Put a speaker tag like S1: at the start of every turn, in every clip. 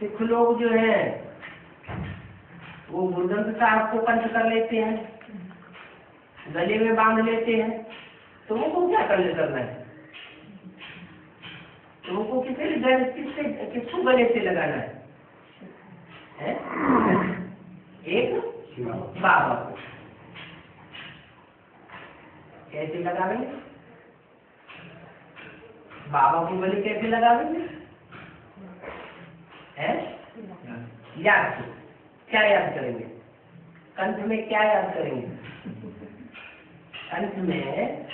S1: सिख लोग जो है वो गुरुग्रंथ साहब को कंठ कर लेते हैं, गले में बांध लेते हैं। तुमको क्या करना है? तुमको किसको गले से लगाना है? एक बाबा को। कैसे लगावेंगे? बाबा को गले कैसे लगावेंगे? याद। क्या याद करेंगे? कंठ में क्या याद करेंगे? कंठ में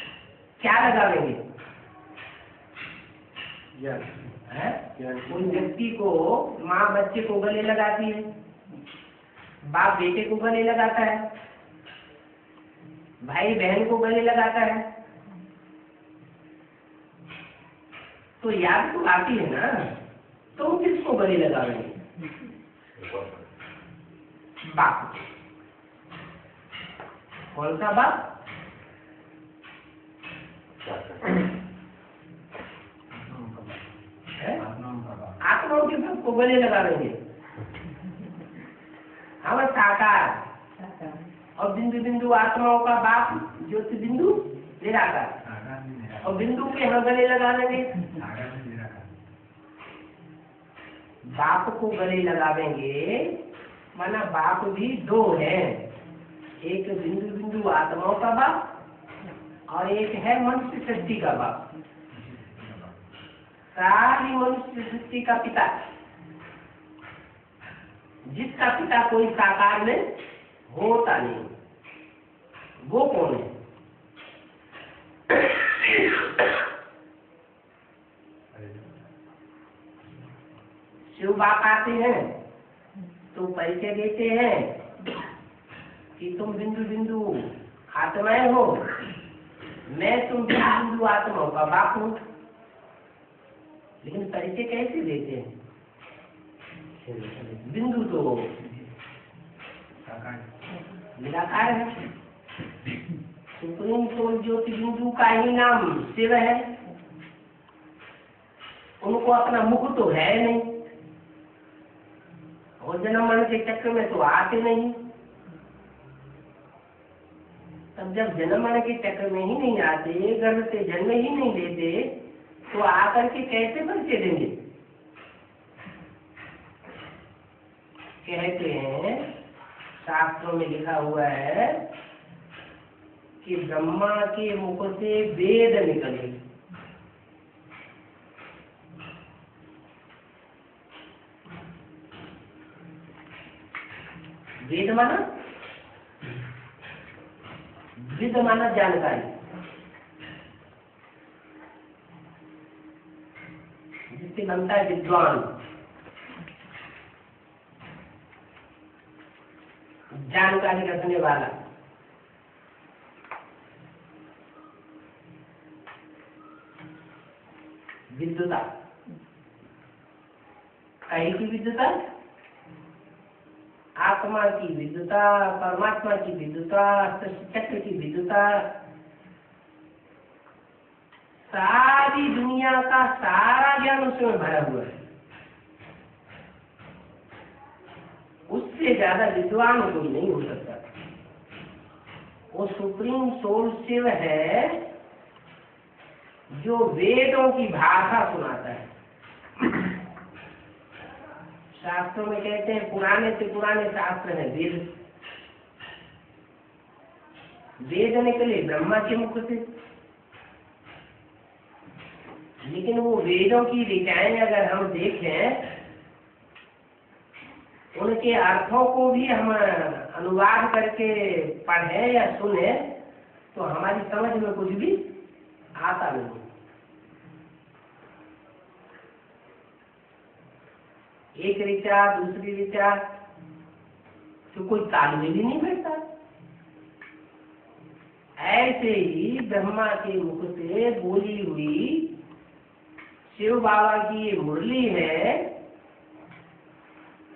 S1: क्या लगावेंगे? उन व्यक्ति को माँ बच्चे को गले लगाती है, बाप बेटे को गले लगाता है, भाई बहन को गले लगाता है। तो याद तो आती है ना, तो किसको गले लगावेंगे? बाप। कौन सा बाप? आत्माओं के बाप को गले लगावेंगे। हम साकार और बिंदु बिंदु आत्माओं का बाप ज्योति बिंदु निराकार, और बिंदु के हम गले लगा लेंगे। बाप को गले लगावेंगे माना बाप भी दो है, एक बिंदु बिंदु आत्माओं का बाप और एक है मनुष्य सृष्टि का बाप, सारी मनुष्य सृष्टि का पिता, जिसका पिता कोई साकार में होता नहीं। वो कौन है? शिव बाप आते हैं तो परिचय देते हैं कि तुम बिंदु बिंदु आत्माएं हो, मैं तुम बिंदु बिंदु आत्माओं का बाप हूँ। लेकिन परिचय कैसे देते हैं? बिंदु तो निराकार है, सुप्रीम सोल ज्योति बिंदु का ही नाम शिव है। उनको अपना मुख तो है नहीं, और जन्म मरण के चक्कर में तो आते नहीं। तब जब जन्म मरण के चक्कर में ही नहीं आते, गर्भ से जन्म ही नहीं लेते, तो आकर के कैसे परिचय देंगे? कहते हैं, शास्त्रों में लिखा हुआ है कि ब्रह्मा के मुख से वेद निकले। वेद माना विद माना जानकारी, जिससे बनता है विद्वान, जानकारी रखने वाला। विद्वता कहीं की विद्वता, आत्मा की विद्वता, परमात्मा की विद्वता, चक्र की विद्वता, सारी दुनिया का सारा ज्ञान उसमें भरा हुआ है। उससे ज्यादा विद्वान कोई नहीं हो सकता। वो सुप्रीम सोल शिव है जो वेदों की भाषा सुनाता है। शास्त्रों में कहते हैं पुराने से पुराने शास्त्र है वेद। वेद निकले ब्रह्मा के मुख से, लेकिन वो वेदों की ऋचाएं अगर हम देखें, उनके अर्थों को भी हम अनुवाद करके पढ़े या सुने, तो हमारी समझ में कुछ भी आता नहीं। एक ऋचा दूसरी ऋचा तो कोई तालमेल ही नहीं बैठता। ऐसे ही ब्रह्मा के मुख से बोली हुई शिव बाबा की ये मुरली है,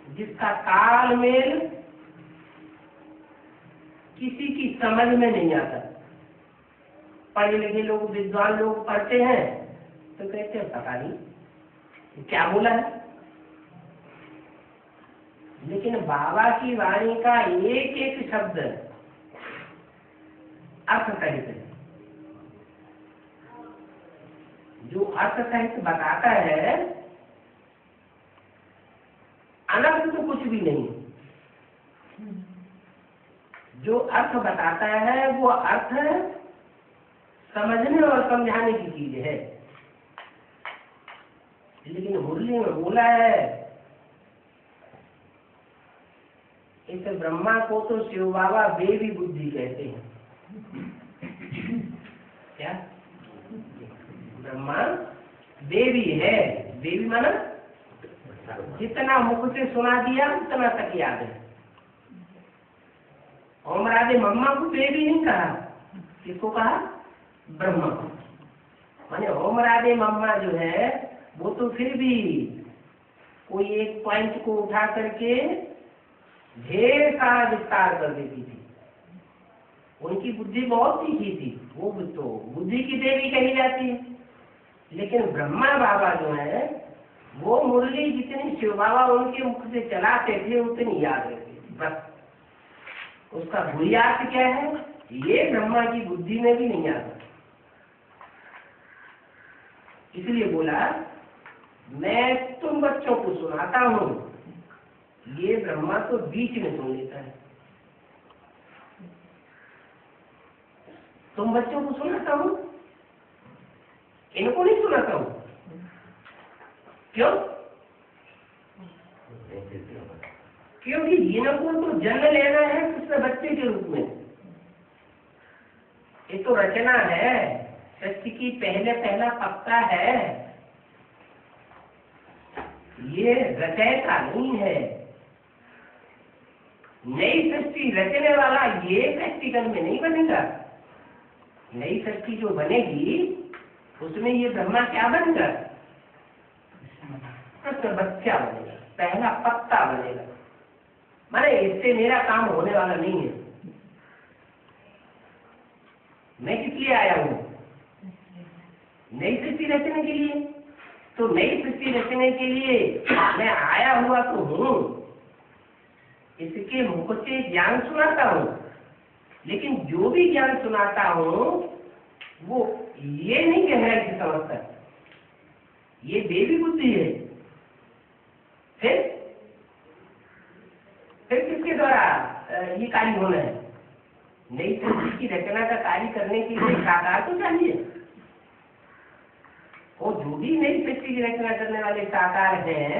S1: जिसका तालमेल किसी की समझ में नहीं आता। पढ़े लिखे लोग, विद्वान लोग पढ़ते हैं तो कहते हैं पता नहीं क्या बोला है, लेकिन बाबा की वाणी का एक एक शब्द अर्थ सहित है। जो अर्थ सहित बताता है, अनर्थ तो कुछ भी नहीं। जो अर्थ बताता है वो अर्थ समझने और समझाने की चीज है। लेकिन मुरली में बोला है, इस ब्रह्मा को तो शिव बाबा बेबी बुद्धि कहते हैं। क्या? ब्रह्मा बेबी है। बेबी माना जितना मुख से सुना दिया उतना तक याद है। ओम राधे मम्मा को बेबी नहीं कहा, किसको कहा? ब्रह्मा को। माने ओम राधे मम्मा जो है वो तो फिर भी कोई एक पॉइंट को उठा करके ढेर सारा विस्तार कर देती थी। उनकी बुद्धि बहुत तीखी थी, वो तो बुद्धि की देवी कही जाती है। लेकिन ब्रह्मा बाबा जो है वो मुरली जितनी शिव बाबा उनके मुख से चलाते थे उतनी याद रहती थी बस। उसका बुनियाद क्या है ये ब्रह्मा की बुद्धि में भी नहीं आता। इसलिए बोला मैं तुम बच्चों को सुनाता हूँ, ये ब्रह्मा तो बीच में सुन लेता है। तुम बच्चों को सुनाता हूँ, इनको नहीं सुनाता हूँ। क्यों? क्योंकि इनको तो जन्म लेना है कृष्ण बच्चे के रूप में। ये तो रचना है, सृष्टि की पहला पत्ता है, ये रचयिता नहीं है। नई सृष्टि रचने वाला ये सृष्टिकल में नहीं बनेगा। नई सृष्टि जो बनेगी उसमें ये ब्रह्मा क्या बनेगा? कृष्ण बच्चा बनेगा, पहला पत्ता बनेगा। माने इससे मेरा काम होने वाला नहीं है। मैं किस लिए आया हूँ? नई सृष्टि रचने के लिए। तो नई सृष्टि रचने के लिए मैं आया हुआ तो हूँ, इसके मुख से ज्ञान सुनाता हूँ। लेकिन जो भी ज्ञान सुनाता हूँ वो ये नहीं गहराई से समझता, ये बेबी बुद्धि है। फिर किसके द्वारा ये कार्य होना है? नई सृष्टि की रचना का कार्य करने के लिए साकार तो चाहिए। और जो भी नई सृष्टि की रचना करने वाले साकार हैं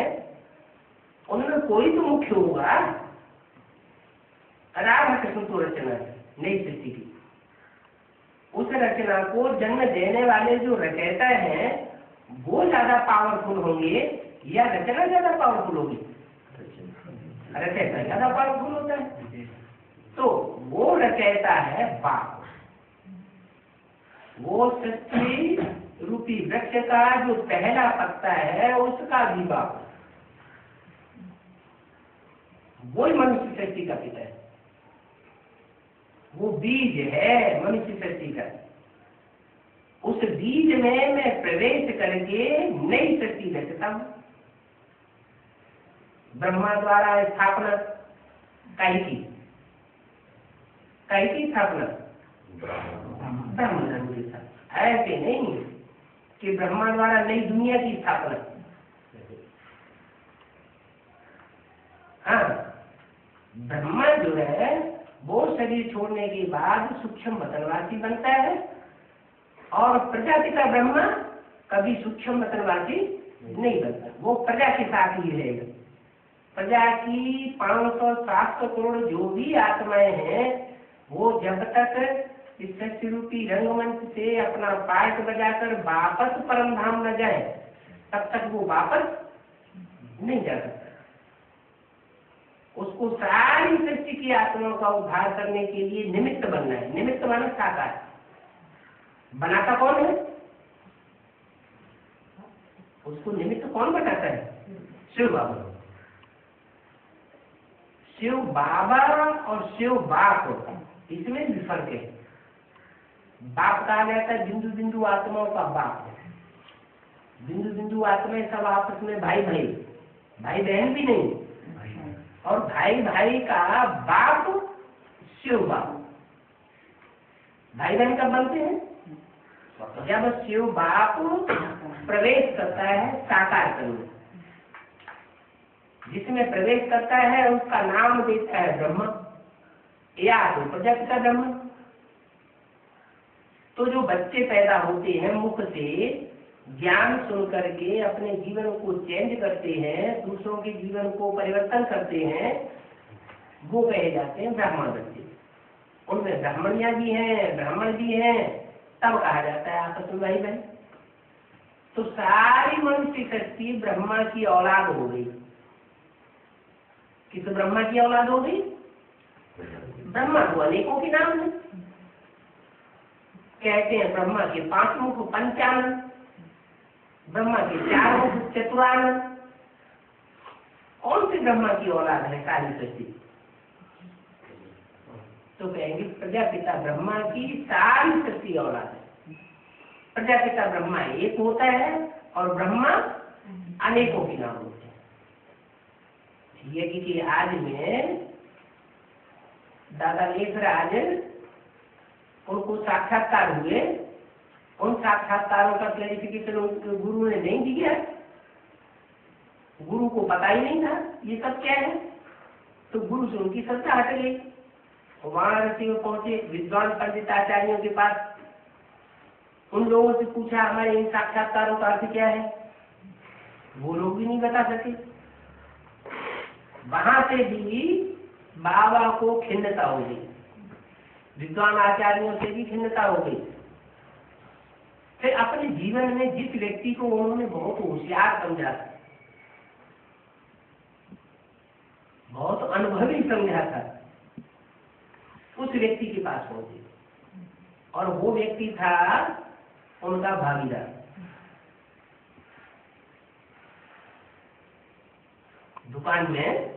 S1: उनमें कोई तो मुख्य होगा। राधा कृष्ण तो रचना है नई सृष्टि की। उस रचना को जन्म देने वाले जो रचयिता हैं वो ज्यादा पावरफुल होंगे या रचना ज्यादा पावरफुल होगी? रचयिता ज्यादा पावरफुल होता है। तो वो रचयिता है बाप। वो सृष्टि रूपी वृक्ष का जो पहला पत्ता है उसका भी बाप, वही मनुष्य सृष्टि का पिता है। वो बीज है मनुष्य सृष्टि का। उस बीज में मैं प्रवेश करके नई सृष्टि रचता हूं। ब्रह्मा द्वारा स्थापना की स्थापना ब्रह्मधर्म के साथ। ऐसे नहीं कि ब्रह्मा द्वारा नई दुनिया की स्थापना। हाँ, ब्रह्मा जो है वो शरीर छोड़ने के बाद सूक्ष्म बतनवासी बनता है और प्रजाति का ब्रह्मा कभी सूक्ष्म बतनवासी नहीं बनता। वो प्रजा के साथ ही रहेगा। प्रजा की 500-700 करोड़ जो भी आत्माएं हैं वो जब तक इस सृष्टि रूपी रंगमंच से अपना पार्ट बजाकर वापस परम धाम न जाए तब तक वो वापस नहीं जा सकता। उसको सारी सारी सृष्टि की आत्माओं का उद्धार करने के लिए निमित्त बनना है। निमित्त माने साकार। बनाता कौन है? उसको निमित्त कौन बनाता है? शिव बाबा। शिव बाबा और शिव बाप, इसमें भी फर्क है। बाप कहा जाता है बिंदु बिंदु आत्माओं का बाप। बिंदु बिंदु आत्माएं सब आपस में भाई भाई, भाई बहन भी नहीं, और भाई भाई का बाप शिव बाप। भाई बहन कब बनते हैं? जब शिव बाप प्रवेश करता है साकार करने। जिसमें प्रवेश करता है उसका नाम देता है ब्रह्मा या तो प्रजापिता ब्रह्मा। तो जो बच्चे पैदा होते हैं मुख से ज्ञान सुन करके अपने जीवन को चेंज करते हैं, दूसरों के जीवन को परिवर्तन करते हैं, वो कहे जाते हैं ब्राह्मण बच्चे। उनमें ब्राह्मणियां भी हैं, ब्राह्मण भी हैं, तब कहा जाता है आपस में भाई भाई। तो सारी मनुष्य शक्ति ब्रह्मा की औलाद हो गई। किस ब्रह्मा की औलाद हो गई? ब्रह्मा को अनेकों के नाम है। कहते हैं ब्रह्मा के 5 मुख पंचानन, ब्रह्मा के 4 मुख चतुरानन। कौन से ब्रह्मा की औलाद है सारी सृष्टि? तो कहेंगे प्रजापिता ब्रह्मा की सारी सृष्टि औलाद है। प्रजापिता ब्रह्मा एक होता है और ब्रह्मा अनेकों के नाम होते हैं। ये कि आज में दादा लेखराज उनको साक्षात्कार हुए, उन साक्षात्कारों का क्लैरिफिकेशन उनके गुरु ने नहीं दिया। गुरु को पता ही नहीं था ये सब क्या है, तो गुरु से उनकी श्रद्धा हट गई। वाराणसी में पहुंचे विद्वान पंडित आचार्यों के पास, उन लोगों से पूछा हमारे इन साक्षात्कारों का अर्थ क्या है। वो लोग भी नहीं बता सके। वहां से भी बाबा को खिन्नता हो गई, विद्वान आचार्यों से भी खिन्नता हो गई। फिर अपने जीवन में जिस व्यक्ति को उन्होंने बहुत होशियार समझा था, बहुत अनुभवी समझा था, उस व्यक्ति के पास पहुंचे। और वो व्यक्ति था उनका भागीदार। दुकान में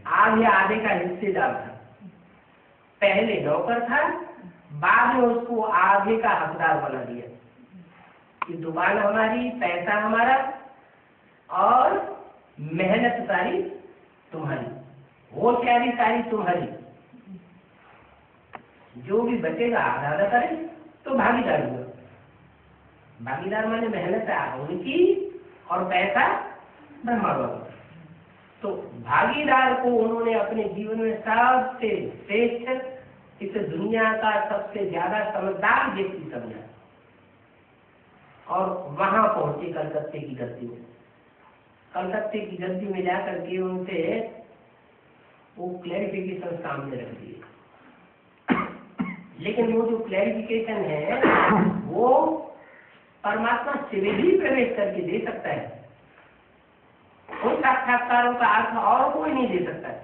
S1: आधे का हिस्सेदार था। पहले नौकर था, बाद में उसको आधे का हकदार बना दिया कि दुकान हमारी, पैसा हमारा और मेहनत सारी तुम्हारी, होशियारी सारी तुम्हारी। जो भी बचेगा आधा आधा करे तो भागीदार हुआ। भागीदार माने मेहनत उनकी और पैसा ब्रह्मा बाबा। तो भागीदार को उन्होंने अपने जीवन में सबसे श्रेष्ठ, इस दुनिया का सबसे ज्यादा समझदार व्यक्ति समझा। और वहां पहुंचे कलकत्ते की गद्दी में। कलकत्ते की गद्दी में जाकर के उनसे वो क्लैरिफिकेशन सामने रख दिए। लेकिन वो जो क्लैरिफिकेशन है वो परमात्मा से भी प्रवेश करके दे सकता है। उन साक्षात्कारों का अर्थ और कोई नहीं दे सकता है।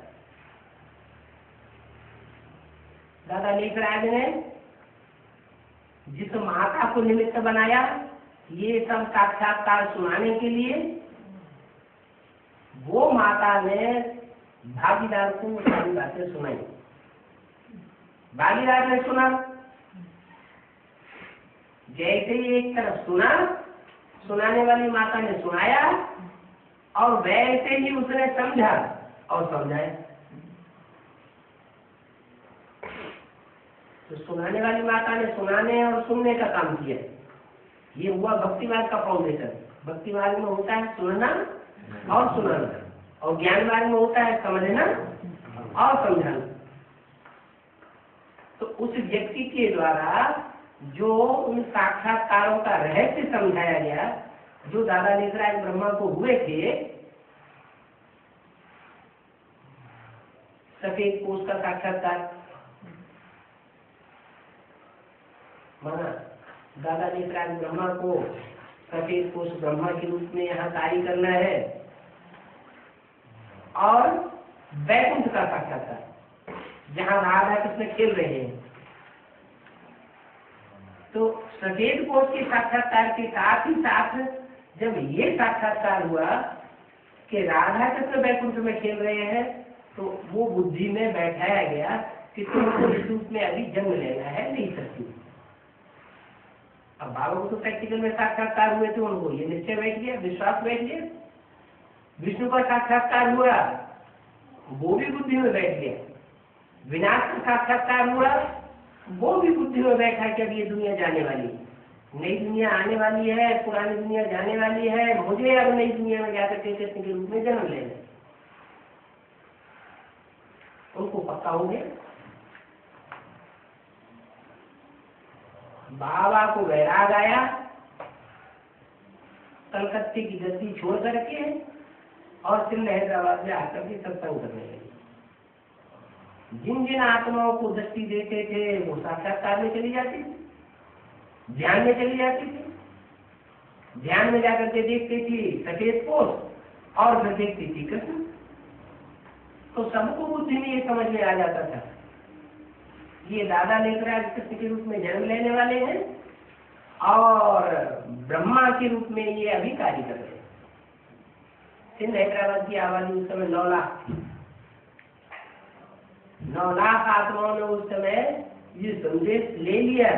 S1: दादा लेखराज ने जिस माता को निमित्त बनाया ये सब साक्षात्कार सुनाने के लिए, वो माता ने भागीदार को सारी बातें सुनाई। भागीदार ने सुना, जैसे ही एक तरफ सुना, सुनाने वाली माता ने सुनाया और वैसे ही उसने समझा और समझाया। तो सुनाने वाली माता ने सुनाने और सुनने का काम किया। ये हुआ भक्ति मार्ग का फाउंडेशन। भक्ति मार्ग में होता है सुनना और सुनाना, और ज्ञान मार्ग में होता है समझना और समझाना। तो उस व्यक्ति के द्वारा जो उन साक्षात्कारों का रहस्य समझाया गया, जो दादा लेखराज ब्रह्मा को हुए थे, सफेद कोष का साक्षात्कार माना। दादा लेखराज ब्रह्मा को सफेद कोष ब्रह्मा के रूप में यहाँ कार्य करना है, और वैकुंठ का साक्षात्कार, जहाँ राधा कृष्ण खेल रहे हैं। तो सफेद कोट के साक्षात्कार के साथ ही साथ जब ये साक्षात्कार हुआ कि राधा कृष्ण वैकुंठ में खेल रहे हैं, तो वो बुद्धि में बैठाया गया कि तुमको इस रूप में अभी जन्म लेना है, नहीं सकती। अब बाबा को तो प्रैक्टिकल में साक्षात्कार हुए थे, उनको ये निश्चय बैठ गया, विश्वास बैठ गया। विष्णु का साक्षात्कार हुआ, वो भी बुद्धि में बैठ गया। विनाश का साक्षात्कार हुआ, वो भी बुद्धि में बैठा कि अब ये दुनिया जाने वाली है, नई दुनिया आने वाली है, पुरानी दुनिया जाने वाली है, मुझे अब नई दुनिया में जाकर के कृष्ण के रूप में जन्म लेना। उनको पक्का हो गया। बाबा को वैराग आया, कलकत्ते की गद्दी छोड़ करके और फिर हैदराबाद में आकर के सत्संग करने लगे। जिन जिन आत्माओं को दृष्टि देते थे वो साक्षात्कार में चली जाती थी, ध्यान में चली जाती थी। ध्यान में जाकर के देखती थी सफेद पोष और फिर देखती थी कृष्ण। तो सबको बुद्धि में ये समझ में आ जाता था ये दादा लेकर आज कृष्ण के रूप में जन्म लेने वाले हैं और ब्रह्मा के रूप में ये अभी कार्य कर रहे हैं। सिंध हैदराबाद की आबादी उस समय 9 लाख थी। 9 लाख आत्माओं ने उस समय ये संदेश ले लिया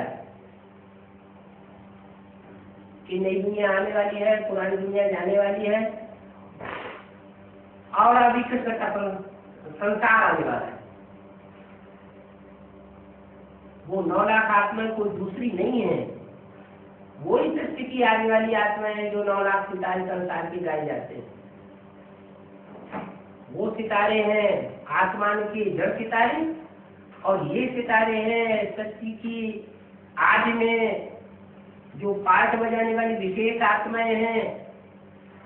S1: कि नई दुनिया आने वाली है, पुरानी दुनिया जाने वाली है और अभी कृष्ण का संसार आने वाला है। वो 9 लाख आत्माएं कोई दूसरी नहीं है, वही सृष्टि की आने वाली आत्माएं हैं जो 9 लाख सितारे संसार की गाए जाते हैं। वो सितारे हैं आसमान के जड़ सितारे और ये सितारे हैं सृष्टि की आज में जो पाठ बजाने वाली विशेष आत्माएं हैं,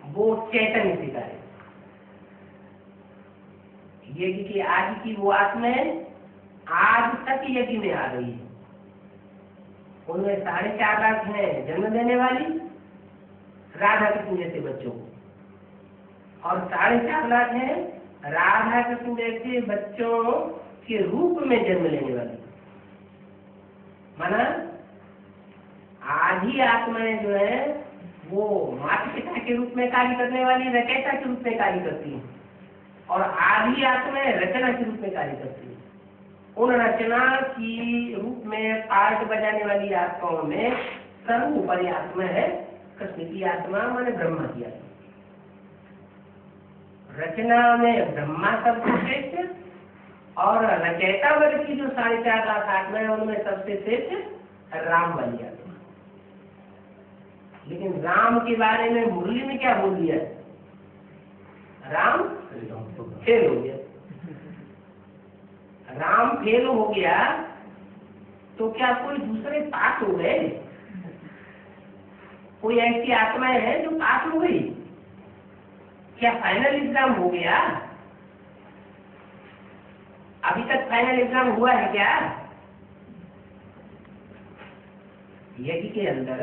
S1: वो चैतन्य सितारे। यज्ञ की आज की वो आत्माएं आज तक यज्ञ में आ रही है। उनमें 4.5 लाख हैं जन्म देने वाली राधा कृष्ण जैसे बच्चों को और 4.5 लाख हैं राधा कृष्ण जैसे बच्चों के रूप में जन्म लेने वाली। माना आधी आत्माएं जो है वो माता पिता के रूप में कार्य करने वाली रचयिता के रूप में कार्य करती हैं और आधी आत्माएं रचना के रूप में कार्य करती हैं। उन रचना की रूप में पार्ट बजाने वाली आत्माओं में सर्वोपरि आत्मा है कृष्ण की आत्मा, माने ब्रह्मा की आत्मा। रचना में ब्रह्मा सबसे श्रेष्ठ और रचयिता वर्ग की जो 4.5 लाख आत्मा है उनमें सबसे श्रेष्ठ राम वाली आत्मा। लेकिन राम के बारे में मुरली में क्या बोल दिया? राम फेल हो गया। राम फेल हो गया तो क्या कोई दूसरे पास हो गए? कोई ऐसी आत्माएं हैं जो पास हो गई? क्या फाइनल एग्जाम हो गया? अभी तक फाइनल एग्जाम हुआ है क्या? यज्ञ के अंदर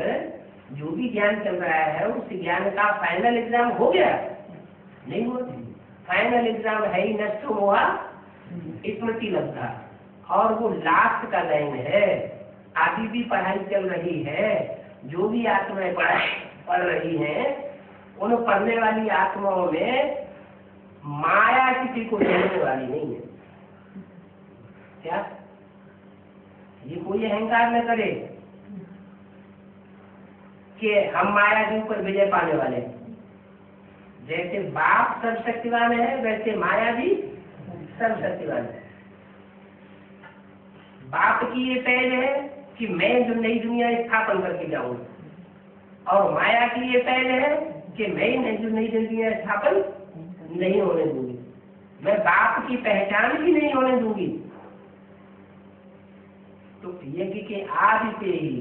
S1: जो भी ज्ञान चल रहा है उस ज्ञान का फाइनल एग्जाम हो गया? नहीं हुआ। फाइनल एग्जाम है ही नष्ट हुआ स्मृति लब्धा, और वो लास्ट का लाइन है। अभी भी पढ़ाई चल रही है, जो भी आत्माएं पढ़ रही हैं उन पढ़ने वाली आत्माओं में माया किसी को देने वाली नहीं है। क्या ये कोई अहंकार न करे कि हम माया के ऊपर विजय पाने वाले हैं। जैसे बाप सर्वशक्तिवान है वैसे माया भी सर्वशक्तिवान है। बाप की ये पहल है कि मैं जो नई दुनिया स्थापन करके जाऊंगा और माया की ये पहल है कि मैं जो नई दुनिया स्थापन नहीं होने दूंगी, मैं बाप की पहचान भी नहीं होने दूंगी। तो यज्ञ के आदि से ही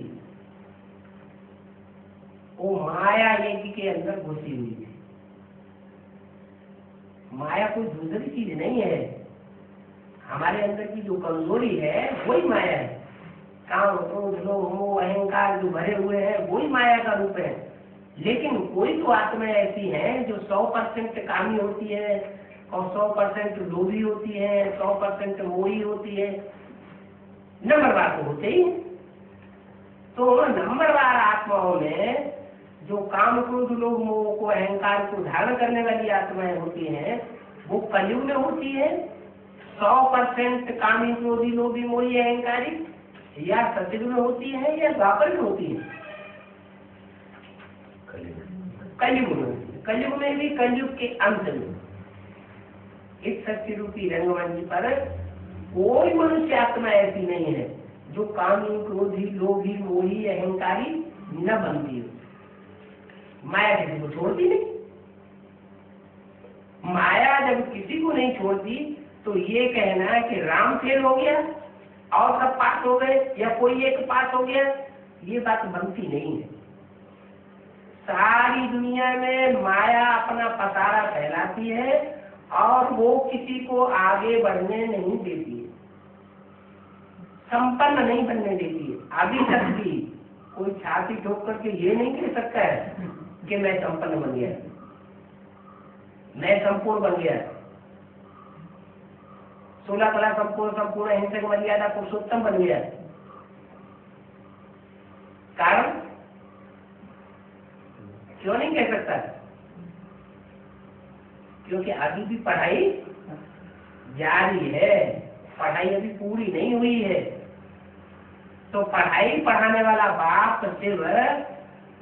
S1: वो माया यज्ञ के अंदर घुसी हुई है। माया कोई दूसरी चीज नहीं है। हमारे अंदर की जो कमजोरी है वही माया है। काम, क्रोध, लोभ, मोह, अहंकार जो भरे हुए हैं वही माया का रूप है। लेकिन कोई तो आत्मा ऐसी है जो 100% कामी होती है और 100% लोभी होती है, 100% मोही होती है। नंबरवार तो होते ही हैं। तो नंबरवार आत्माओं में जो काम क्रोध लोभ मोह को अहंकार को धारण करने वाली आत्माएं होती हैं वो कलयुग में होती है 100% कामी क्रोधी लोभी मोही अहंकारी, या सतयुग में होती है या द्वापर में होती है? कलयुग में होती है। कलयुग में भी कलयुग के अंत में इस सत्य रूपी रंगमंच पर कोई मनुष्य आत्मा ऐसी नहीं है जो कामी क्रोधी लोभी मोही अहंकारी न बनती हो। माया किसी को छोड़ती नहीं। माया जब किसी को नहीं छोड़ती तो ये कहना कि राम फेल हो गया और सब पास हो गए या कोई एक पास हो गया, ये बात बनती नहीं है। सारी दुनिया में माया अपना पसारा फैलाती है और वो किसी को आगे बढ़ने नहीं देती है, संपन्न नहीं बनने देती है। अभी तक भी कोई छाती ठोक करके ये नहीं कह सकता है कि मैं संपन्न बन गया, मैं संपूर्ण बन गया, 16 कला संपूर्ण अहिंसक मर्यादा पुरुषोत्तम बन गया। कारण क्यों नहीं कह सकता? क्योंकि अभी भी पढ़ाई जारी है, पढ़ाई अभी पूरी नहीं हुई है। तो पढ़ाई पढ़ाने वाला बाप सिर्फ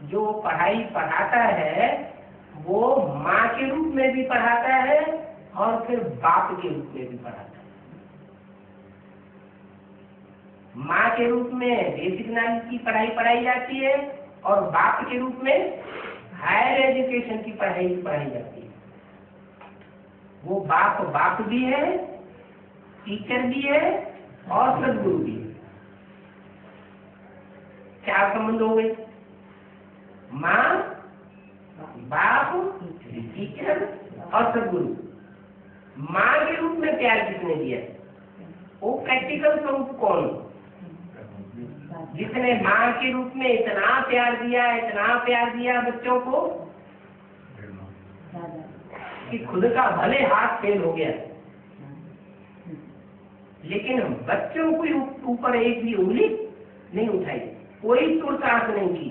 S1: जो पढ़ाई पढ़ाता है वो माँ के रूप में भी पढ़ाता है और फिर बाप के रूप में भी पढ़ाता है। माँ के रूप में बेसिक नॉलेज की पढ़ाई पढ़ाई जाती है और बाप के रूप में हायर एजुकेशन की पढ़ाई जाती है। वो बाप भी है, टीचर भी है और सदगुरु भी है। चार संबंध हो गए, माँ, बाप, टीचर और सदगुरु। माँ के रूप में प्यार किसने दिया? वो प्रैक्टिकल स्वरूप कौन? जिसने माँ के रूप में इतना प्यार दिया बच्चों को कि खुद का भले हाथ फेल हो गया, लेकिन बच्चों को ऊपर एक भी उंगली नहीं उठाई, कोई तुरसाहट नहीं की।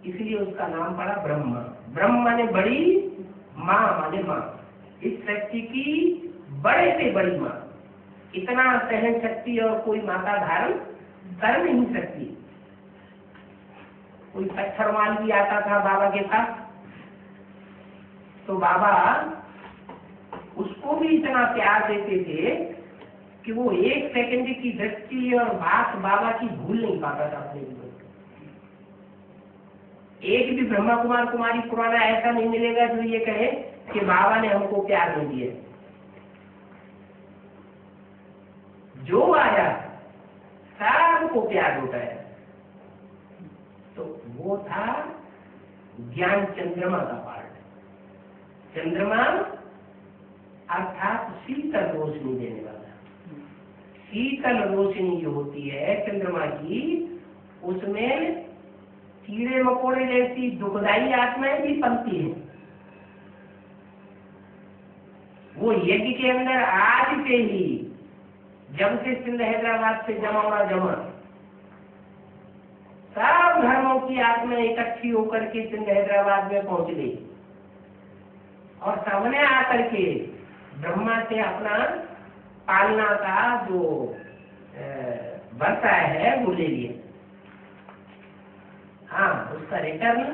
S1: इसलिए उसका नाम पड़ा ब्रह्मा। ब्रह्म माने बड़ी, माँ माने माँ। इस सृष्टि की बड़े से बड़ी माँ। इतना सहन शक्ति और कोई माता धारण कर नहीं सकती। कोई पत्थर माल भी आता था बाबा के पास तो बाबा उसको भी इतना प्यार देते थे कि वो एक सेकंड की दृष्टि और बात बाबा की भूल नहीं पाता था अपने जीवन। एक भी ब्रह्मा कुमार कुमारी पुराना ऐसा नहीं मिलेगा जो ये कहे कि बाबा ने हमको प्यार नहीं दिया। जो आया सबको प्यार लौटाया। तो वो था ज्ञान चंद्रमा का पार्ट। चंद्रमा अर्थात शीतल रोशनी देने वाला। शीतल रोशनी जो होती है चंद्रमा की, उसमें कीड़े मकोड़े जैसी दुखदाई आत्माएं भी पनती हैं। वो यज्ञ के अंदर आज से ही, जब से सिंध हैदराबाद से जमा सब धर्मों की आत्माएं इकट्ठी होकर के सिंध हैदराबाद में पहुंच गई और सामने आकर के ब्रह्मा से अपना पालना का जो बरता है वो ले लिया। हाँ, उसका रिटर्न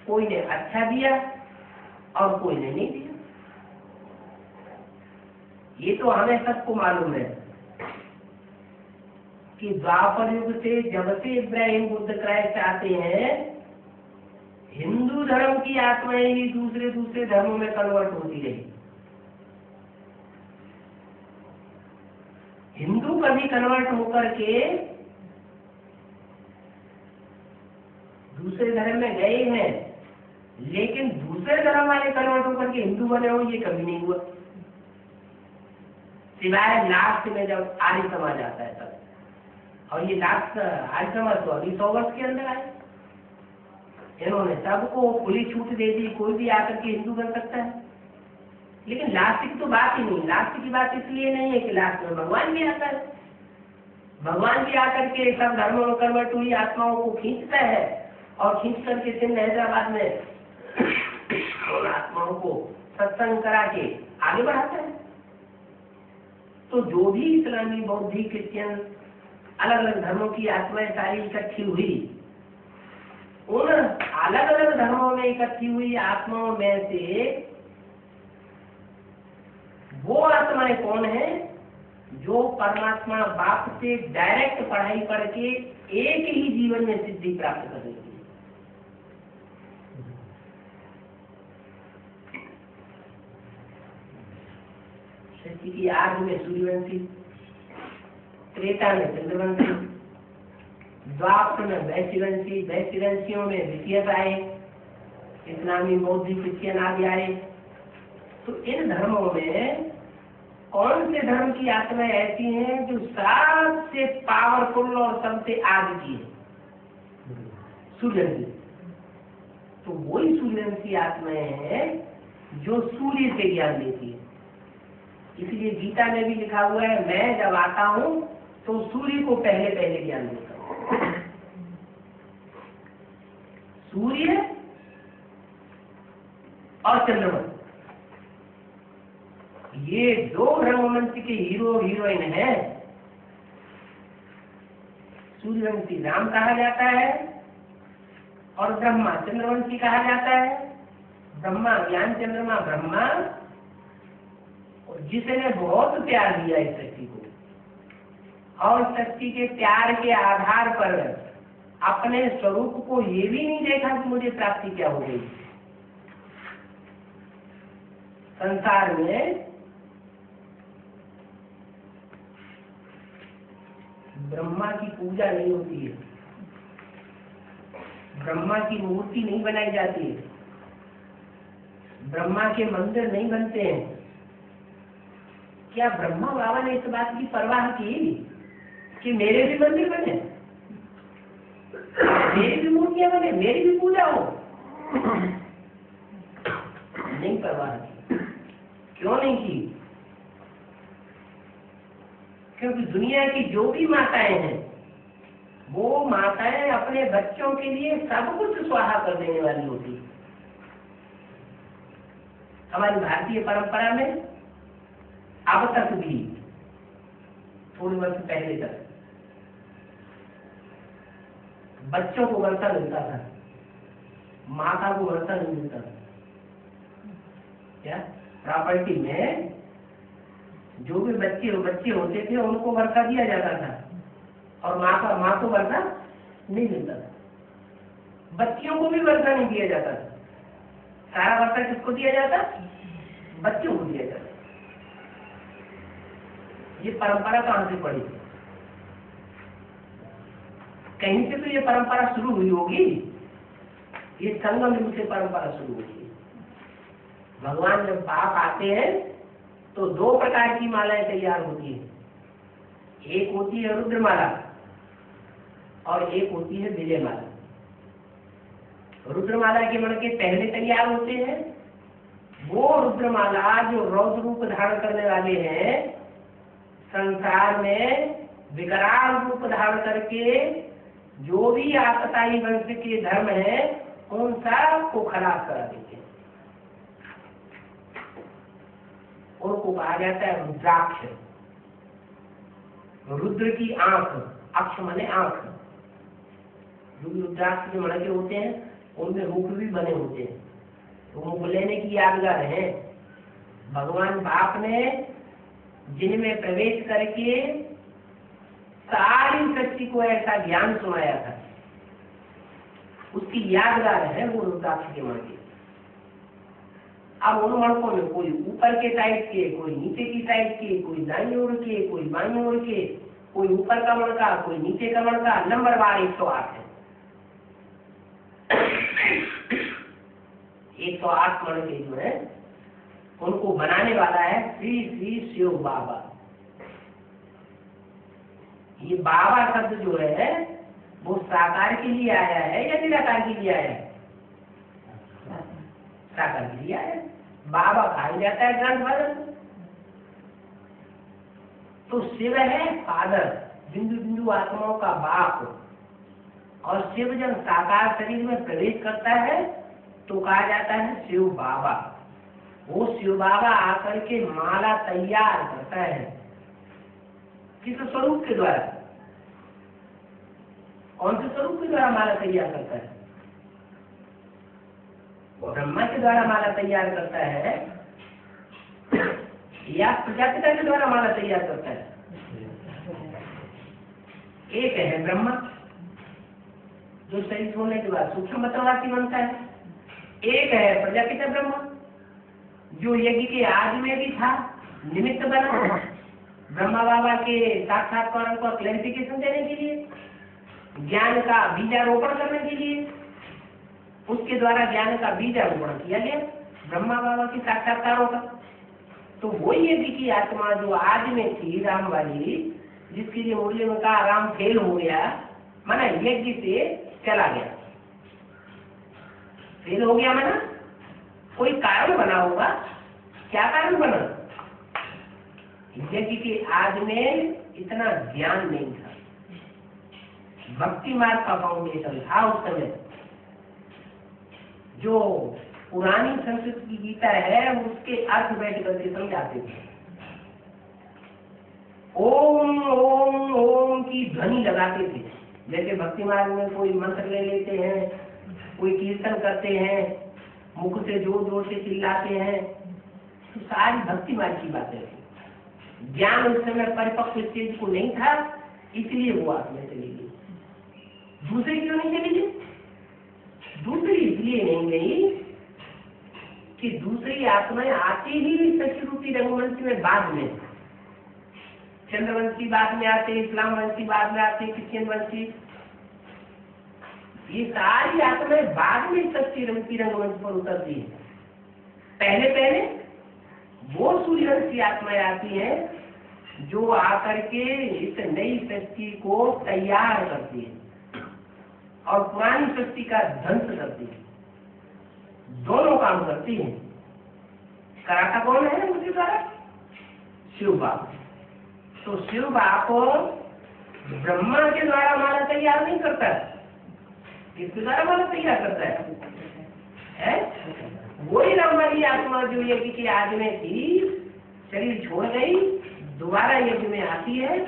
S1: कोई ने अच्छा दिया और कोई ने नहीं दिया। ये तो हमें सबको मालूम है कि द्वापर युग से जब से इब्राहिम बुद्ध क्राइस्ट आते हैं, हिंदू धर्म की आत्माएं ही दूसरे धर्मों में कन्वर्ट होती रही। हिंदू कभी कन्वर्ट होकर के दूसरे धर्म में गए हैं, लेकिन दूसरे धर्म वाले कन्वर्ट होकर के हिंदू बने हो ये कभी नहीं हुआ, सिवाय लास्ट में जब आर्य समाज आता है तब। और ये लास्ट आर्य समाज तो अभी 100 वर्ष के अंदर आए। इन्होंने सबको खुली छूट दे दी, कोई भी आकर के हिंदू बन सकता है। लेकिन लास्ट की तो बात ही नहीं। लास्ट की बात इसलिए नहीं है कि लास्ट में भगवान भी आता है। भगवान भी आकर के सब धर्मों में कन्वर्ट हुई आत्माओं को खींचता है और खींच करके सिंध हैदराबाद में उन आत्माओं को सत्संग करा के आगे बढ़ाता है। तो जो भी इस्लामी, बौद्धी, क्रिश्चियन, अलग अलग धर्मों की आत्माएं सारी इकट्ठी हुई, उन अलग अलग धर्मों में इकट्ठी हुई आत्माओं में से वो आत्माएं कौन है जो परमात्मा बाप से डायरेक्ट पढ़ाई करके एक ही जीवन में सिद्धि प्राप्त कर लेती है। सृष्टि की आदि में सूर्यवंशी, त्रेता में चंद्रवंशी, द्वापर में वैश्यवंशी, वैश्यवंशियों में द्वितीयक आए, इस्लामी, बौद्धिक, क्रिश्चियन आदि आए। तो इन धर्मों में कौन से धर्म की आत्माएं ऐसी हैं जो सबसे पावरफुल और सबसे आगे की है? सूर्यवंशी। तो वही सूर्यवंशी आत्माएं हैं जो सूर्य से ज्ञान देती है। इसलिए गीता में भी लिखा हुआ है, मैं जब आता हूं तो सूर्य को पहले पहले ज्ञान देता हूं। सूर्य और चंद्रमा, ये दो रंगमंच के हीरो हीरोइन है। सूर्यवंशी राम कहा जाता है और ब्रह्मा चंद्रवंशी कहा जाता है। ब्रह्मा ज्ञान, चंद्रमा ब्रह्मा, और जिसने बहुत प्यार दिया इस शक्ति को, और शक्ति के प्यार के आधार पर अपने स्वरूप को ये भी नहीं देखा कि मुझे प्राप्ति क्या हो गई। संसार में ब्रह्मा की पूजा नहीं होती है, ब्रह्मा की मूर्ति नहीं बनाई जाती है, ब्रह्मा के मंदिर नहीं बनते हैं। क्या ब्रह्मा बाबा ने इस बात की परवाह की कि मेरे भी मंदिर बने, मेरी भी मूर्तियां बने, मेरी भी पूजा हो? नहीं परवाह की। क्यों नहीं की? क्योंकि दुनिया की जो भी माताएं हैं वो माताएं अपने बच्चों के लिए सब कुछ स्वाहा कर देने वाली होती है। हमारी भारतीय परंपरा में अब तक भी, थोड़े वर्ष पहले तक, बच्चों को वर्षा मिलता था, माता को वर्षा नहीं मिलता था। क्या प्रॉपर्टी में जो भी बच्चे होते थे उनको वर्षा दिया जाता था और माँ को वर्षा नहीं मिलता था। बच्चियों को भी वर्षा नहीं दिया जाता था। सारा वर्षा किसको दिया जाता? बच्चों को दिया जाता। ये परंपरा कहां से पड़ी? कहीं से तो ये परंपरा शुरू हुई होगी। ये संगम युग से परंपरा शुरू हुई है। भगवान जब बाप आते हैं तो दो प्रकार की मालाएं तैयार होती है। एक होती है रुद्रमाला और एक होती है विजय माला। रुद्रमाला के मणके पहले तैयार होते हैं। वो रुद्रमाला जो रौद्र रूप धारण करने वाले हैं, संसार में विकराल रूप धारण करके जो भी आपताई वंश के धर्म है उन सब को खराब करा देते हैं। उनको कहा जाता है रुद्राक्ष। रुद्र की आंख, अक्ष माने आंख। जो रुद्राक्ष के मणके होते हैं उनमें मुख भी बने होते हैं, तो मुख लेने की यादगार है। भगवान बाप ने जिनमें प्रवेश करके सारी सृष्टि को ऐसा ज्ञान सुनाया था, उसकी यादगार है वो रुद्राक्ष के मणके। अब उन मणकों में कोई ऊपर के साइड के, कोई नीचे की साइड के, कोई दाईं ओर के, कोई बाईं ओर के, कोई ऊपर का मणका, कोई नीचे का मणका, नंबरवार 108 है। 108 मणके जो है उनको बनाने वाला है श्री श्री शिव बाबा। ये बाबा शब्द जो है वो साकार के लिए आया है या निराकार के लिए आया है? साकार के लिए आया है। बाबा कहा जाता है ग्रैंडफादर। तो शिव है फादर, बिंदु बिंदु आत्माओं का बाप। और शिव जब साकार शरीर में प्रवेश करता है तो कहा जाता है शिव बाबा। वो शिव बाबा आकर के माला तैयार करता है। किस स्वरूप के द्वारा? कौन से स्वरूप के द्वारा माला तैयार करता है? ब्रह्मा के द्वारा माला तैयार करता है या प्रजापिता के द्वारा माला तैयार करता है? एक है ब्रह्मा जो शरीर होने के बाद सूक्ष्म मतवासी बनता है। एक है प्रजापिता ब्रह्मा जो यज्ञ के आदि में भी था, निमित्त बना ब्रह्मा बाबा के साक्षात्कार को क्लैरिफिकेशन देने के लिए, ज्ञान का बीजारोपण करने के लिए। उसके द्वारा ज्ञान का बीजारोपण किया गया ब्रह्मा बाबा के साक्षात्कारों का। तो वही यज्ञ की आत्मा जो आज में थी राम वाली, जिसके लिए मुरली में कहा राम फेल हो गया, माना यज्ञ से चला गया। फेल हो गया माना कोई कारण बना होगा। क्या कारण बना? यज्ञ के आज में इतना ज्ञान नहीं था, भक्ति मार्ग का फाउंडेशन था उस समय। जो पुरानी संस्कृत की गीता है उसके अर्थ बैठ करके समझाते थे। ओम ओम ओम की ध्वनि लगाते थे। जैसे भक्ति मार्ग में कोई मंत्र ले लेते हैं, कोई कीर्तन करते हैं, मुख से जोर जोर से चिल्लाते हैं, तो सारी भक्ति मार्ग की बातें थी। ज्ञान उस समय परिपक्व स्टेज को नहीं था, इसलिए वो आत्मा चली गई। दूसरी क्यों नहीं चली गई? दूसरी इसलिए नहीं गई कि दूसरी आत्माएं आती ही सच रूपी रंगमंच में बाद में। चंद्रवंशी बाद में आते, इस्लाम वंशी बाद में आते, क्रिश्चियन वंशी, ये सारी आत्माएं बाद में सच्ची रूपी रंगमंच पर उतरती है। पहले पहले वो सूर्यवंशी आत्माएं आती हैं जो आकर के इस नई सृष्टि को तैयार करती है और पुरानी सृष्टि का ध्वंस करती है। दोनों काम करती है। कराता कौन है उसके द्वारा? शिव बाप। तो शिव बाप ब्रह्मा के द्वारा माला तैयार नहीं करता है, किसके द्वारा माला तैयार करता है? वही राम वाली आत्मा जो यज्ञ के आदि में थी, शरीर छोड़ गई, दोबारा यज्ञ में आती है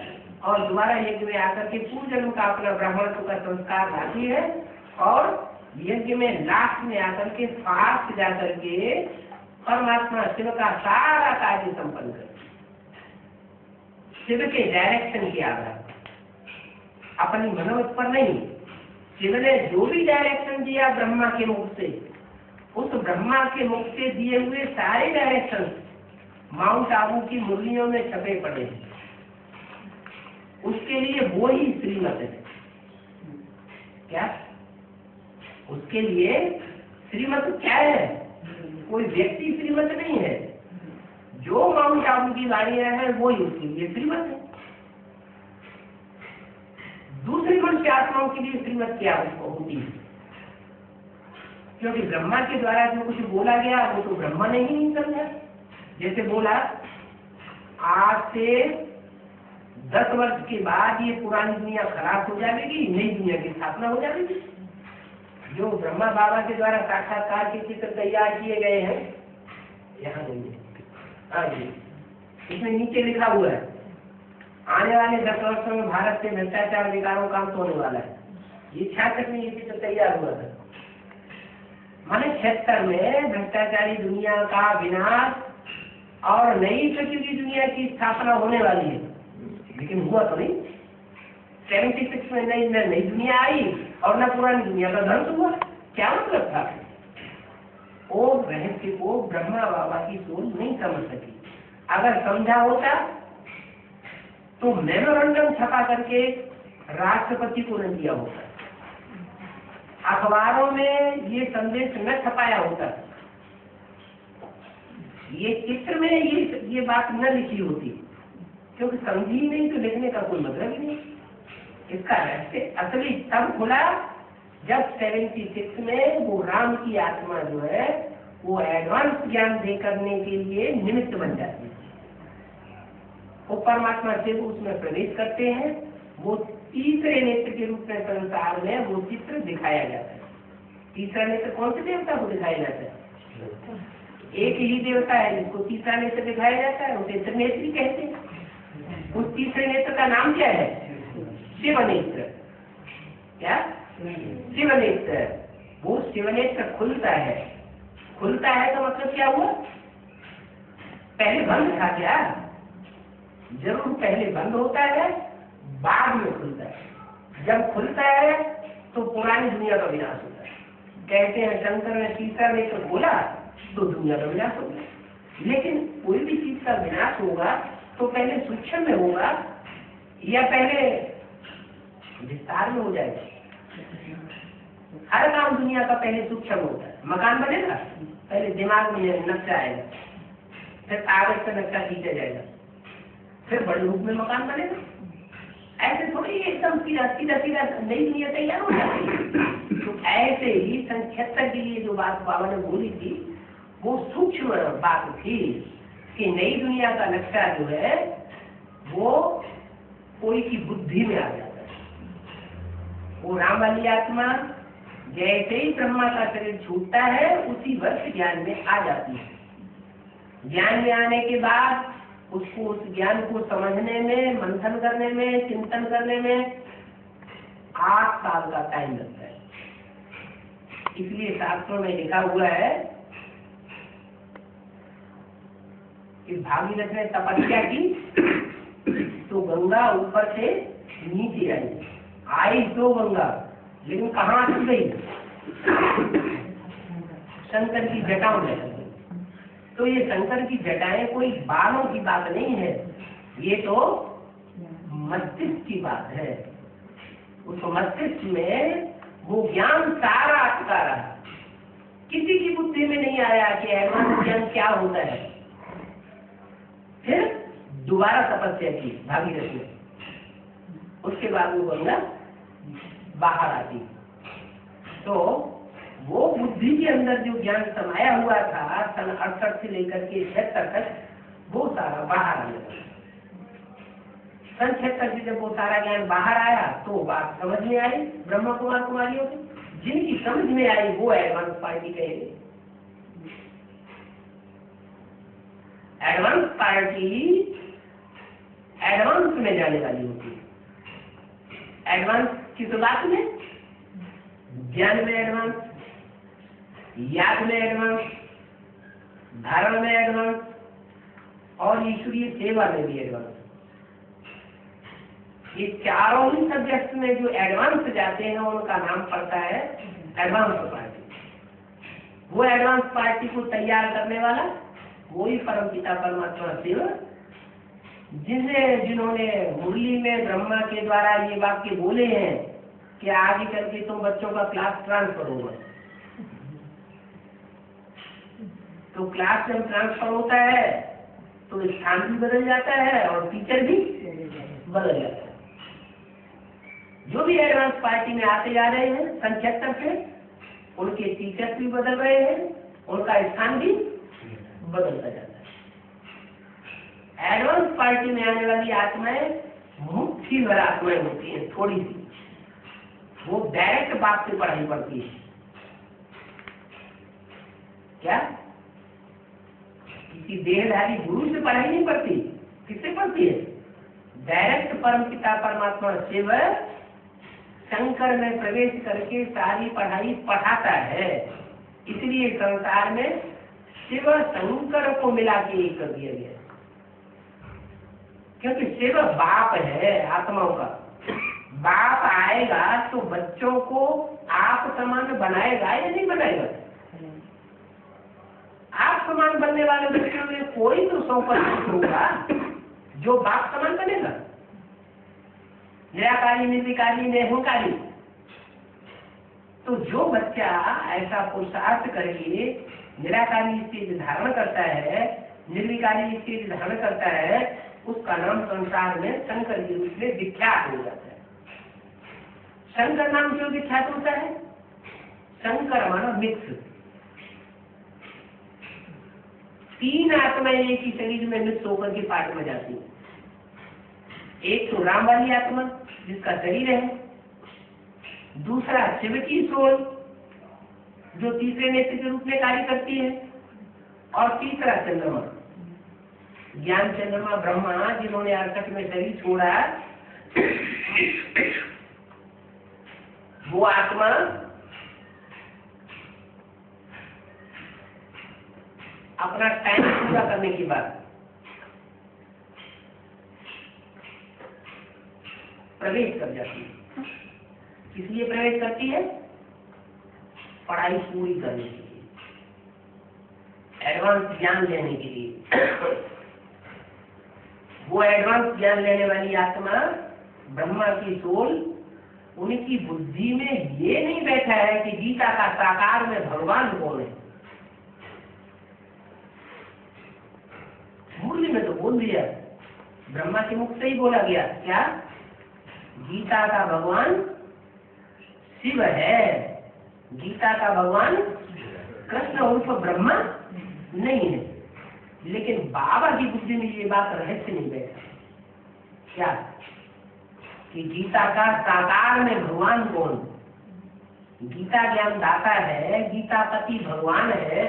S1: और दोबारा यज्ञ में आकर के पूर्व जन्म का अपना ब्राह्मणत्व का संस्कार लाती है और यज्ञ में लास्ट में आकर के फास्ट जाकर के परमात्मा शिव का सारा कार्य संपन्न करती। शिव के डायरेक्शन के आधार अपनी मनोवत पर नहीं। शिव ने जो भी डायरेक्शन दिया ब्रह्मा के मुख से, उस ब्रह्मा के मुख से दिए हुए सारे डायरेक्शन माउंट आबू की मुरलियों में छपे पड़े हैं। उसके लिए वो ही श्रीमत है। क्या उसके लिए श्रीमत क्या है? कोई व्यक्ति श्रीमत नहीं है। जो माउंट आबू की वाणियां है वो ही उसके लिए श्रीमत है। दूसरी मनुष्य आत्माओं के लिए श्रीमत क्या उसको होती है? क्योंकि ब्रह्मा के द्वारा जो कुछ बोला गया वो तो ब्रह्मा ने ही नहीं समझा। जैसे बोला आज से 10 वर्ष के बाद ये पुरानी दुनिया खराब हो जाएगी, नई दुनिया की स्थापना हो जाएगी। जो ब्रह्मा बाबा के द्वारा साक्षात्कार के चित्र तैयार किए गए हैं, यहाँ नहीं, हाँ जी, इसमें नीचे लिखा हुआ है आने वाले 10 वर्षों में भारत से भ्रष्टाचार विकारों का अंत होने वाला है। ये 66 में ये चित्र तैयार हुआ था। माने 76 में भ्रष्टाचारी दुनिया का विनाश और नई प्रकृति दुनिया की स्थापना होने वाली है, लेकिन हुआ तो नहीं। 76 में नई दुनिया आई और न पुरानी दुनिया का ध्वंस हुआ। क्या मतलब था? वो रहस्य को ब्रह्मा बाबा की सोच नहीं समझ सकी। अगर समझा होता तो मेमोरेंडम छपा करके राष्ट्रपति को न दिया होता, अखबारों में ये संदेश न छपाया होता, ये चित्र में ये बात न लिखी होती, क्योंकि समझी नहीं तो लिखने का कोई मतलब ही नहीं। इसका रहस्य असली तब खुला जब 76 में वो राम की आत्मा जो है वो एडवांस ज्ञान दे करने के लिए निमित्त बन जाती है। वो परमात्मा से उसमें प्रवेश करते हैं। वो तीसरे नेत्र के रूप में संसार में वो चित्र दिखाया जाता है। तीसरा नेत्र कौन से देवता को दिखाया जाता है? एक ही देवता है जिसको तीसरा नेत्र दिखाया जाता है, उसे त्रिनेत्री कहते हैं। उस तीसरे नेत्र का नाम क्या है? शिव नेत्र। क्या? शिव नेत्र। वो शिव नेत्र खुलता है। खुलता है तो मतलब क्या हुआ? पहले बंद था क्या? जरूर पहले बंद होता है, बाद में खुलता है। जब खुलता है तो पुरानी दुनिया का विनाश होता है। कहते हैं शंकर ने तीसरा नेत्र खोला तो दुनिया का विनाश होगा। लेकिन कोई भी चीज का विनाश होगा तो पहले सूक्ष्म में होगा या पहले विस्तार में हो जाएगा? हर काम दुनिया का पहले सूक्ष्म होता है। मकान बनेगा पहले दिमाग में नक्शा आएगा, फिर कागज का नक्शा खींचा जाएगा, फिर बड़े रूप में मकान बनेगा। ऐसे थोड़ी एकदम सीधा सीधा सीधा नई दुनिया तैयार हो जाती है। तो ऐसे ही संक्षेत्र के लिए जो बात बाबा ने बोली थी वो सूक्ष्म बात थी कि नई दुनिया का नक्शा जो है वो कोई की बुद्धि में आ जाता है। वो राम वाली आत्मा जैसे ही ब्रह्मा का शरीर छूटता है उसी वर्ष ज्ञान में आ जाती है। ज्ञान में आने के बाद उसको उस ज्ञान को समझने में, मंथन करने में, चिंतन करने में 8 साल का टाइम लगता है। इसलिए शास्त्रों में लिखा हुआ है कि भागीरथ ने तपस्या की तो गंगा ऊपर से नीचे आई तो गंगा, लेकिन कहाँ अटक गई? शंकर की जटाओं में। तो ये शंकर की जटाएं कोई बालों की बात नहीं है, ये तो मस्तिष्क की बात है। उस मस्तिष्क में वो ज्ञान सारा अटका रहा। किसी की बुद्धि में नहीं आया कि एडवांस ज्ञान क्या होता है। फिर दोबारा तपस्या की भागीरथ ने, उसके बाद वो गंगा बाहर आती। तो वो बुद्धि के अंदर जो ज्ञान समाया हुआ था सन 68 से लेकर के 76 तक, वो सारा बाहर आ गया। सन 76 से जब वो सारा ज्ञान बाहर आया तो बात समझ में आई ब्रह्मा कुमार कुमारियों की। जिनकी समझ में आई वो एडवांस पार्टी कहेंगे। एडवांस पार्टी एडवांस में जाने वाली होती है। एडवांस किस बात में? ज्ञान में एडवांस, याद में एडवांस, धारण में एडवांस और ईश्वरीय सेवा में भी एडवांस। ये चारों ही सब्जेक्ट में जो एडवांस जाते हैं उनका नाम पड़ता है एडवांस पार्टी। वो एडवांस पार्टी को तैयार करने वाला वही परम पिता परमात्मा शिव, जिन्होंने मुरली में ब्रह्मा के द्वारा ये वाक्य बोले हैं कि आगे चल के तुम बच्चों का क्लास ट्रांसफर होगा। तो क्लास जब ट्रांसफर होता है तो स्थान भी बदल जाता है और टीचर भी बदल जाता है। जो भी एडवांस पार्टी में आते जा रहे हैं सन 76 से, उनके टीचर भी बदल रहे हैं, उनका स्थान भी बदलता जाता है। एडवांस पार्टी में आने वाली आत्माएं मुक्ति भर आत्माएं होती हैं, थोड़ी सी। वो डायरेक्ट बाप से पढ़ाई पड़ती है। क्या? किसी देहधारी गुरु से पढ़ाई नहीं पड़ती। किससे पढ़ती है? डायरेक्ट परम पिता परमात्मा शिव शंकर में प्रवेश करके सारी पढ़ाई पढ़ाता है। इसलिए संसार में शिव शंकर को मिला के एक कर दिया गया, क्योंकि शिव बाप है आत्माओं का। बाप आएगा तो बच्चों को आप समान बनाएगा या नहीं बनाएगा? आप समान बनने वाले बच्चों में कोई तो 100% होगा जो बाप समान बनेगा। निराकारी, निर्विकारी, निरहंकारी। तो जो बच्चा ऐसा पुरुषार्थ करके निराकारी स्थिति धारण करता है, निर्विकारी स्थिति धारण करता है, उसका नाम संसार में शंकर के रूप में विख्यात हो जाता है। शंकर नाम क्यों विख्यात होता है? शंकर माना मिक्स। तीन आत्माएं एक ही शरीर में मिक्स होकर के पार्ट में जाती है। एक तो राम वाली आत्मा जिसका शरीर है, दूसरा शिव की सोल जो तीसरे नेत्र के रूप में कार्य करती है, और तीसरा चंद्रमा, ज्ञान चंद्रमा ब्रह्मा जिन्होंने 68 में शरीर छोड़ा, वो आत्मा अपना टाइम पूरा करने के बाद प्रवेश कर जाती है। किस लिए प्रवेश करती है? पढ़ाई पूरी करने के लिए, एडवांस ज्ञान लेने के लिए। वो एडवांस ज्ञान लेने वाली आत्मा ब्रह्मा की सोल, उनकी बुद्धि में ये नहीं बैठा है कि गीता का साकार में भगवान कौन है। मुरली में तो बोल दिया, ब्रह्मा के मुख से ही बोला गया, क्या? गीता का भगवान शिव है, गीता का भगवान कृष्ण उर्फ ब्रह्मा नहीं है। लेकिन बाबा की बुद्धि में ये बात रहस्य नहीं बैठा, क्या? कि गीता का साकार में भगवान कौन? गीता ज्ञान दाता है, गीतापति भगवान है,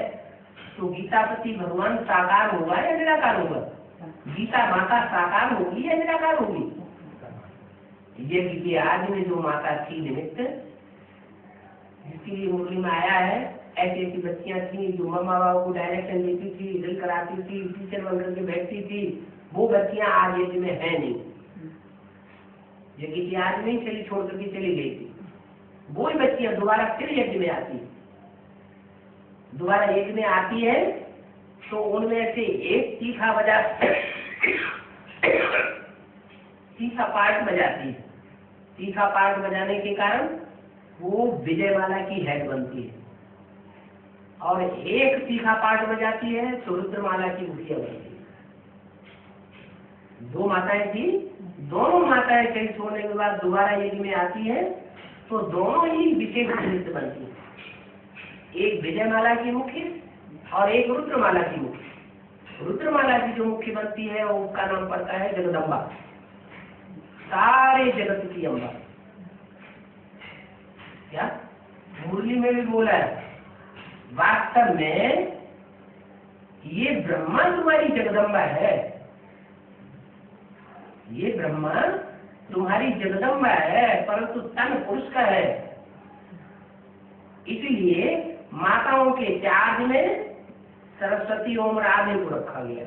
S1: तो गीतापति भगवान साकार होगा या निराकार होगा? गीता माता साकार होगी या निराकार होगी? ये आज में जो माता थी निमित्त, जिसके लिए मुरली में आया है, ऐसी ऐसी बच्चियां थी जो मम्मा बाबा को डायरेक्शन देती थी, ड्रिल कराती थी, टीचर बनकर के बैठती थी, वो बच्चियां आज यज्ञ में है नहीं। यज्ञ की आज नहीं चली, छोड़ करके चली गई थी। वो ही बच्चियां दोबारा फिर यज्ञ में आती, दोबारा यज्ञ में आती है, तो उनमें से एक तीखा बजा तीखा पार्ट बजाती है। तीखा पार्ट बजाने के कारण वो विजयमाला की हेड बनती है, और एक तीखा पार्ट बजाती है तो रुद्रमाला की मुखिया बनती है। दो माताएं थी, दोनों माताएं कहीं छोड़ने के बाद दोबारा यज्ञ में आती है, तो दोनों ही विशेष नृत्य बनती है। एक विजयमाला की मुख्य और एक रुद्रमाला की मुख्य। रुद्रमाला की जो मुख्य बनती है उसका नाम पड़ता है जगदम्बा, सारे जगत की अम्बा। क्या मुरली में भी बोला है, वास्तव में ये ब्रह्मा तुम्हारी जगदम्बा है, ये ब्रह्मा तुम्हारी जगदम्बा है, परंतु तन पुरुष का है। इसलिए माताओं के चार्ज में सरस्वती ओम राधे को रखा गया।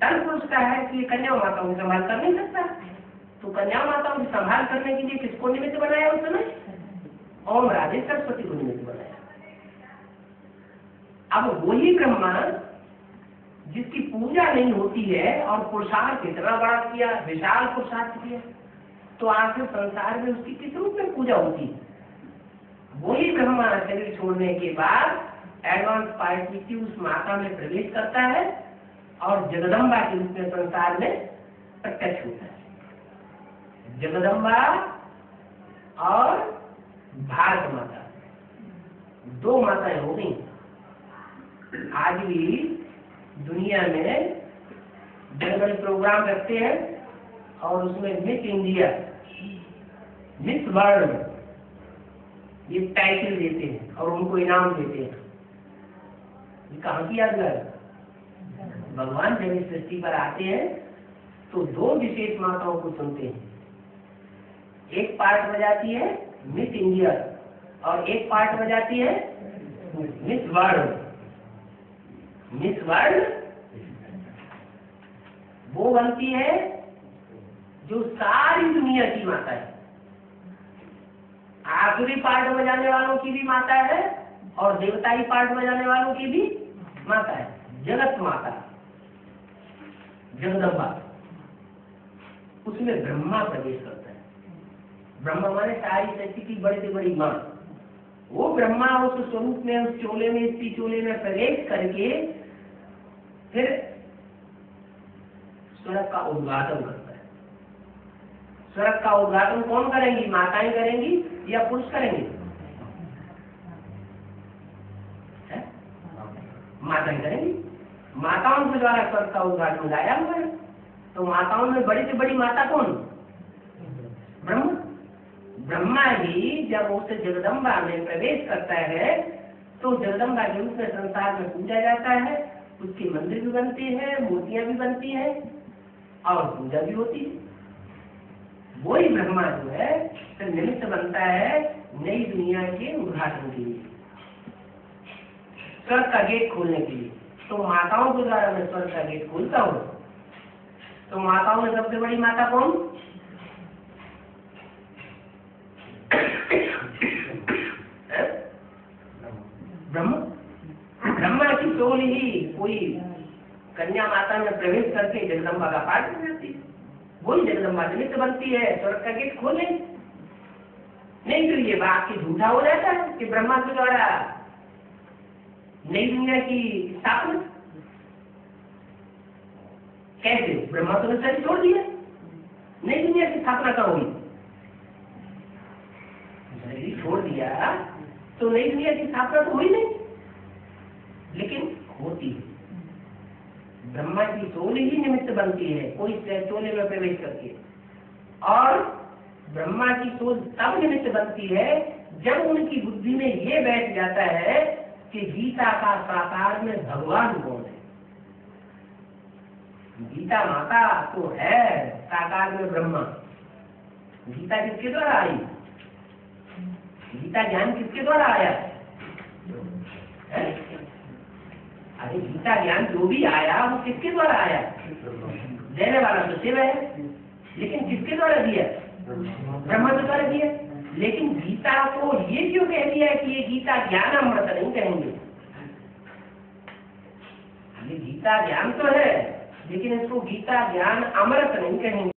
S1: तन पुरुष का है कि कन्या माताओं को संभाल कर नहीं सकता, तो कन्या माताओं को संभाल करने के लिए किसको निमित्त बनाया उसने? ओम राधे सरस्वती को निमित्त बनाया। अब वही ब्रह्मा जिसकी पूजा नहीं होती है और पुरुषार्थ इतना बड़ा किया, विशाल पुरुषार्थ किया, तो आखिर संसार में उसकी किस रूप में पूजा होती है? वही ब्रह्मा शरीर छोड़ने के बाद एडवांस पार्टी उस माता में प्रवेश करता है और जगदम्बा के रूप में संसार में प्रत्यक्ष होता है। जगदम्बा और भारत माता, दो माताएं हो गई। आज भी दुनिया में बड़े बड़े प्रोग्राम रखते हैं और उसमें मिस इंडिया, मिस वर्ल्ड ये टाइटल देते हैं और उनको इनाम देते हैं। ये कहाँ की याद है? भगवान जब इस सृष्टि पर आते हैं तो दो विशेष माताओं को सुनते हैं। एक पार्ट बजाती है मिस इंडिया और एक पार्ट बजाती है मिस वर्ल्ड। मिस वर्ल्ड वो बनती है जो सारी दुनिया की माता है, आखिरी पार्ट बजाने वालों की भी माता है और देवताई पार्ट बजाने वालों की भी माता है। जगत माता जगदम्बा, उसमें ब्रह्मा प्रवेश करता है। ब्रह्मा माने सारी सृष्टि की बड़ी से बड़ी मां। वो ब्रह्मा उस स्वरूप में, उस चोले में, इस चोले में प्रवेश करके फिर स्वर्ग का उद्घाटन करता है। स्वर्ग का उद्घाटन कौन करेंगी? माताएं करेंगी या पुरुष करेंगे? माताएं माताओं के द्वारा स्वर्ग का उद्घाटन गाया हुआ है। तो माताओं में बड़ी से बड़ी माता कौन? ब्रह्मा। ब्रह्मा ही जब उस जगदम्बा में प्रवेश करता है तो जगदम्बा के रूप में संसार में पूजा जाता है, उसके मंदिर भी बनते हैं, मूर्तियां भी बनती हैं और पूजा भी होती है। वही ब्रह्मा जो है तो निमित्त बनता है नई दुनिया के उद्घाटन के लिए, स्वर्ग का गेट खोलने के लिए। तो माताओं के द्वारा मैं स्वर्ग का गेट खोलता हूँ। तो माताओं में सबसे बड़ी माता कौन? ब्रह्मा। ब्रह्मा की सोल ही कोई कन्या माता में प्रवेश करके जगदम्बा का पाठ कर जाती है। वही जगदम्बा निमित्त बनती है स्वर्ग का गेट खोलने। नहीं तो ये बात की झूठा हो जाता है कि ब्रह्मा के द्वारा नई दुनिया की स्थापना कैसे? ब्रह्मा तो ने शरीर छोड़ दिया, नई दुनिया की स्थापना कब होगी? शरीर छोड़ दिया तो नई दुनिया की स्थापना तो हुई नहीं, लेकिन होती है। ब्रह्मा की सोल ही निमित्त बनती है कोई चोले में प्रवेश करके, और ब्रह्मा की सोल तब निमित्त बनती है जब उनकी बुद्धि में ये बैठ जाता है कि गीता का साकार में भगवान कौन है। गीता माता तो है साकार में ब्रह्मा। गीता किसके द्वारा आई? गीता ज्ञान किसके द्वारा आया? अरे गीता ज्ञान जो भी आया वो किसके द्वारा आया? देने वाला तो शिव है, लेकिन किसके द्वारा दिया? ब्रह्मा के द्वारा दिया। लेकिन गीता को ये क्यों कह दिया कि ये गीता ज्ञान अमृत नहीं कहेंगे? ये गीता ज्ञान तो है, लेकिन इसको गीता ज्ञान अमृत नहीं कहेंगे।